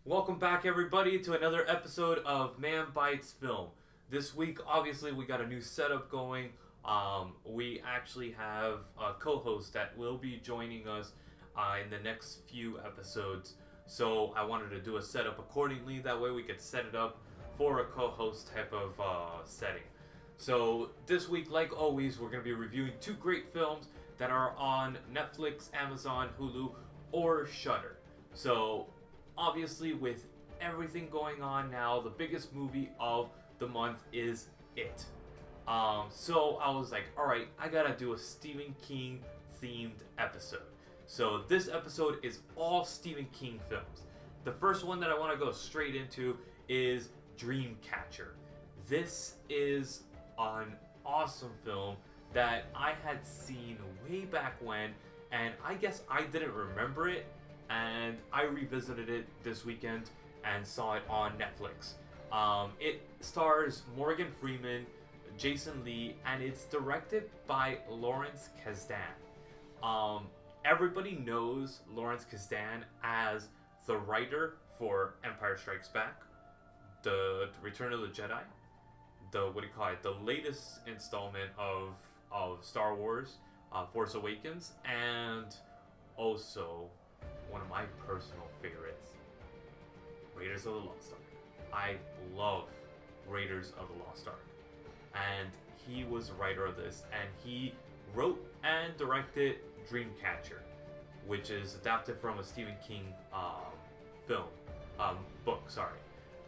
Welcome back, everybody, to another episode of Man Bites Film. This week, obviously, we got a new setup going. We actually have a co-host that will be joining us in the next few episodes. So I wanted to do a setup accordingly. That way, we could set it up for a co-host type of setting. So this week, like always, we're going to be reviewing two great films that are on Netflix, Amazon, Hulu, or Shudder. So obviously, with everything going on now, the biggest movie of the month is It. So I was like, alright, I gotta do a Stephen King themed episode. So this episode is all Stephen King films. The first one that I want to go straight into is Dreamcatcher. This is an awesome film that I had seen way back when, and I guess I didn't remember it, and I revisited it this weekend and saw it on Netflix. It stars Morgan Freeman, Jason Lee, and it's directed by Lawrence Kasdan. Everybody knows Lawrence Kasdan as the writer for Empire Strikes Back, the Return of the Jedi, the latest installment of Star Wars, Force Awakens, and also one of my personal favorites, Raiders of the Lost Ark. I love Raiders of the Lost Ark. And he was the writer of this, and he wrote and directed Dreamcatcher, which is adapted from a Stephen King book.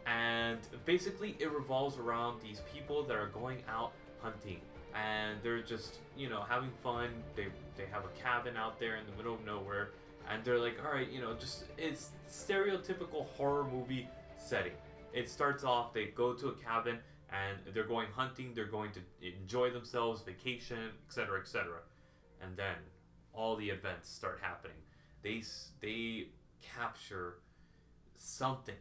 And basically it revolves around these people that are going out hunting, and they're just, having fun. They have a cabin out there in the middle of nowhere, and they're like, all right, just it's stereotypical horror movie setting. It starts off, they go to a cabin and they're going hunting, they're going to enjoy themselves, vacation, etc., etc. And then all the events start happening. They capture something,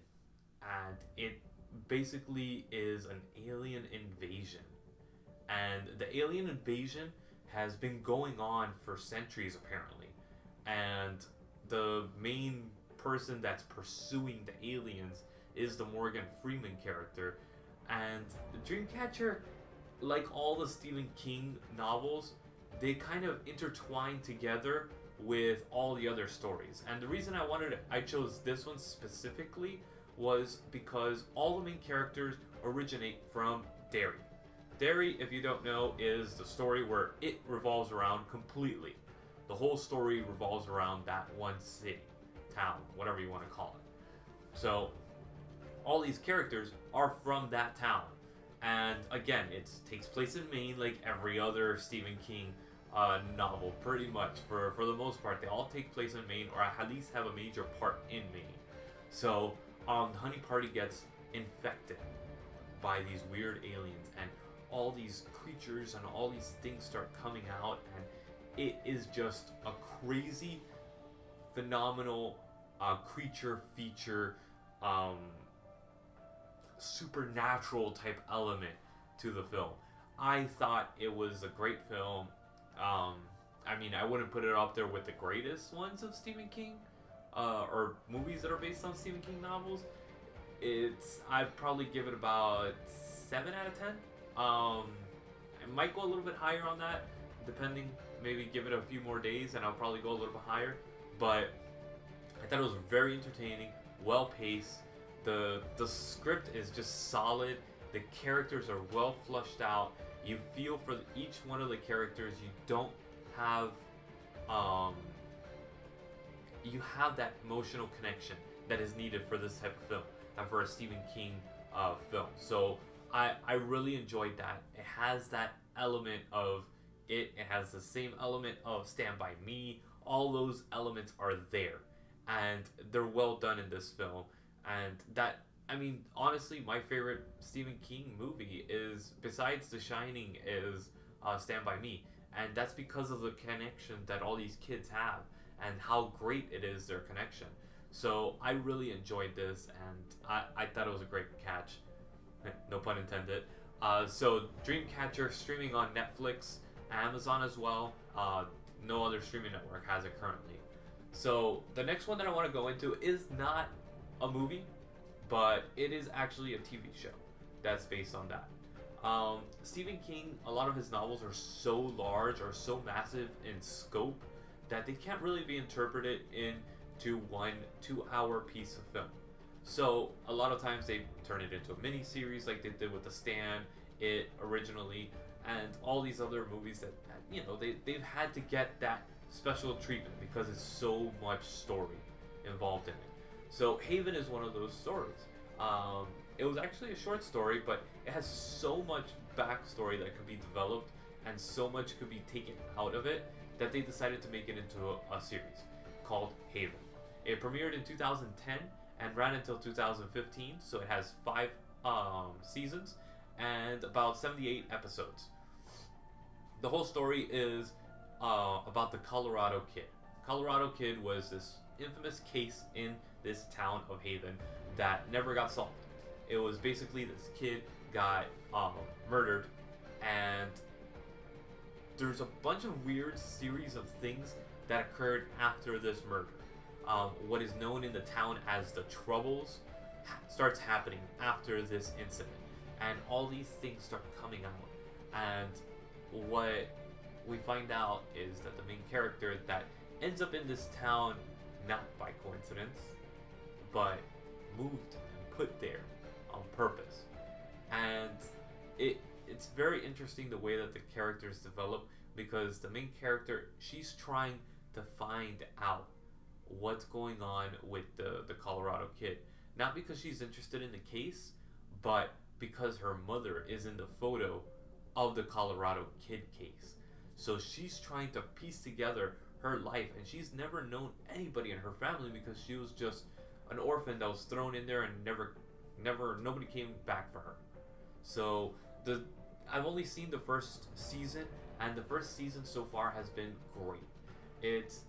and it basically is an alien invasion. And the alien invasion has been going on for centuries, apparently. And the main person that's pursuing the aliens is the Morgan Freeman character. And Dreamcatcher, like all the Stephen King novels, they kind of intertwine together with all the other stories. And the reason I chose this one specifically was because all the main characters originate from Derry. Derry, if you don't know, is the story where it revolves around completely. The whole story revolves around that one city, town, whatever you want to call it. So all these characters are from that town. And again, it takes place in Maine, like every other Stephen King novel, pretty much. For the most part, they all take place in Maine, or at least have a major part in Maine. So the Honey Party gets infected by these weird aliens, and all these creatures and all these things start coming out, and it is just a crazy, phenomenal creature feature, supernatural type element to the film. I thought it was a great film. I wouldn't put it up there with the greatest ones of Stephen King, or movies that are based on Stephen King novels. I'd probably give it about 7 out of 10. I might go a little bit higher on that, depending. Maybe give it a few more days, and I'll probably go a little bit higher. But I thought it was very entertaining, well paced. The script is just solid. The characters are well fleshed out. You feel for each one of the characters. You don't have you have that emotional connection that is needed for this type of film and for a Stephen King film. So I really enjoyed that. It has that element of it. It has the same element of Stand By Me. All those elements are there, and they're well done in this film. And honestly, my favorite Stephen King movie is, besides The Shining, is Stand By Me. And that's because of the connection that all these kids have and how great it is, their connection. So I really enjoyed this, and I thought it was a great catch. No pun intended. So Dreamcatcher, streaming on Netflix, Amazon as well. No other streaming network has it currently. So the next one that I want to go into is not a movie, but it is actually a TV show that's based on that. Stephen King, a lot of his novels are so large or so massive in scope that they can't really be interpreted into one 2 hour piece of film. So a lot of times they turn it into a mini series like they did with The Stand, It originally, and all these other movies that they've had to get that special treatment because it's so much story involved in it. So Haven is one of those stories. It was actually a short story, but it has so much backstory that could be developed and so much could be taken out of it that they decided to make it into a series called Haven. It premiered in 2010 and ran until 2015, so it has 5 seasons and about 78 episodes. The whole story is about the Colorado Kid. Colorado Kid was this infamous case in this town of Haven that never got solved. It was basically this kid got murdered, and there's a bunch of weird series of things that occurred after this murder. What is known in the town as the Troubles starts happening after this incident, and all these things start coming out. And what we find out is that the main character that ends up in this town, not by coincidence, but moved and put there on purpose. And it's very interesting the way that the characters develop, because the main character, she's trying to find out what's going on with the Colorado Kid. Not because she's interested in the case, but because her mother is in the photo of the Colorado Kid case. So she's trying to piece together her life, and she's never known anybody in her family because she was just an orphan that was thrown in there and nobody came back for her. So I've only seen the first season, and the first season so far has been great. It's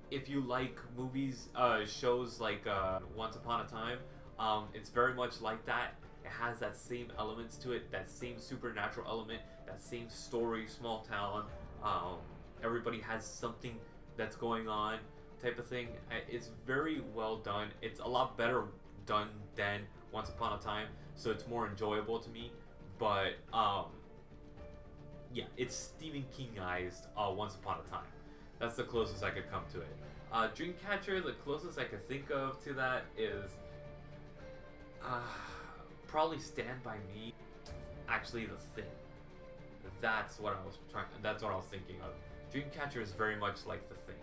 if you like movies, shows like Once Upon a Time, it's very much like that. It has that same elements to it, that same supernatural element, that same story, small town. Everybody has something that's going on, type of thing. It's very well done. It's a lot better done than Once Upon a Time, so it's more enjoyable to me. But yeah, it's Stephen King-ized Once Upon a Time. That's the closest I could come to it. Dreamcatcher, the closest I could think of to that is probably Stand By Me. Actually, The Thing. That's what I was thinking of. Dreamcatcher is very much like The Thing.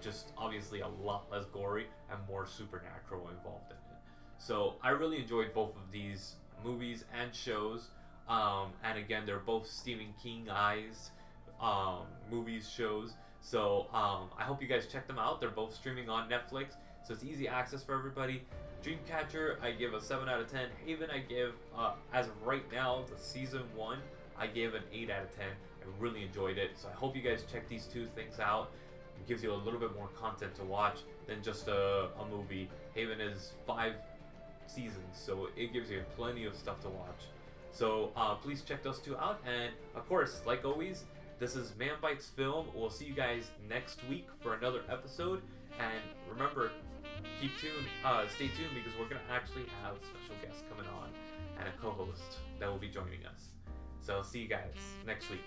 Just obviously a lot less gory and more supernatural involved in it. So I really enjoyed both of these movies and shows. And again, they're both Stephen King-ized movies, shows. So I hope you guys check them out. They're both streaming on Netflix, so it's easy access for everybody. Dreamcatcher, I give a 7 out of 10. Haven, I give, as of right now, the season 1, I gave an 8 out of 10. I really enjoyed it, so I hope you guys check these 2 things out. It gives you a little bit more content to watch than just a movie. Haven is 5 seasons, so it gives you plenty of stuff to watch. So please check those 2 out, and of course, like always, this is Man Bites Film. We'll see you guys next week for another episode, and remember, stay tuned, because we're going to actually have special guests coming on and a co-host that will be joining us. So see you guys next week.